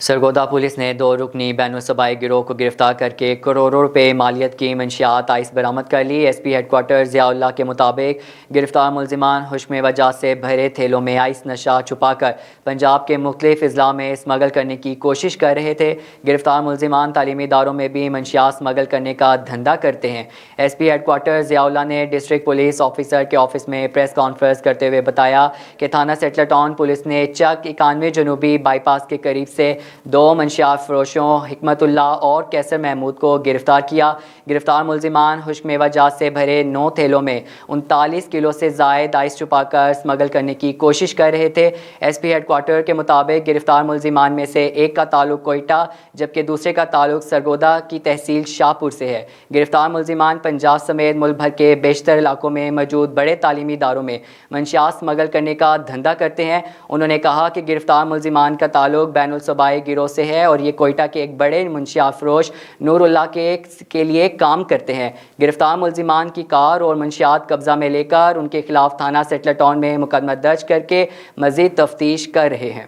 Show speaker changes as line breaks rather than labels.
Sargodha police نے 2 رکنی بین الصوبائی گروہ کو گرفتار کر کے کروڑوں روپے مالیت کی منشیات آئس برآمد کر لی۔ S P headquarter Zia Ullah کے مطابق گرفتار ملزمان ہوش میں وجہ سے بھرے تھیلوں میں آئس نشہ چھپا کر پنجاب کے مختلف اضلاع میں اسمگل کرنے کی کوشش کر رہے تھے۔ گرفتار ملزمان تعلیمی اداروں میں بھی منشیات اسمگل کرنے کا دھندا کرتے ہیں۔ S P headquarter Zia Ullah نے ڈسٹرکٹ پولیس آفیسر کے آفس میں پریس کانفرنس کرتے ہوئے بتایا کہ تھانہ سیٹلر ٹاؤن پولیس نے چک 91 جنوبی بائی پاس کے قریب سے 2 منشیات فروشوں حکمت اللہ اور کیسر محمود کو گرفتار کیا۔ گرفتار ملزمان خشک میوہ جات سے بھرے 9 تھیلوں میں 39 کلو سے زائد آئس چھپا کر اسمگل کرنے کی کوشش کر رہے تھے۔ ایس پی ہیڈ کوارٹر کے مطابق گرفتار ملزمان میں سے ایک کا تعلق کوئٹہ جبکہ دوسرے کا تعلق سرگودا کی تحصیل شاہپور سے ہے۔ گرفتار ملزمان پنجاب سمیت ملک بھر کے بیشتر علاقوں میں موجود بڑے تعلیمی اداروں میں منشیات اسمگل کرنے کا دھندا کرتے ہیں۔ انہوں نے کہا کہ گرفتار ملزمان کا تعلق بین الصوبائی گروہ سے ہے اور یہ کوئٹہ کے ایک بڑے منشیات فروش نور اللہ کے لیے کام کرتے ہیں۔ گرفتار ملزمان کی کار اور منشیات قبضہ میں لے کر ان کے خلاف تھانہ سیٹلر ٹاؤن میں مقدمہ درج کر کے مزید تفتیش کر رہے ہیں۔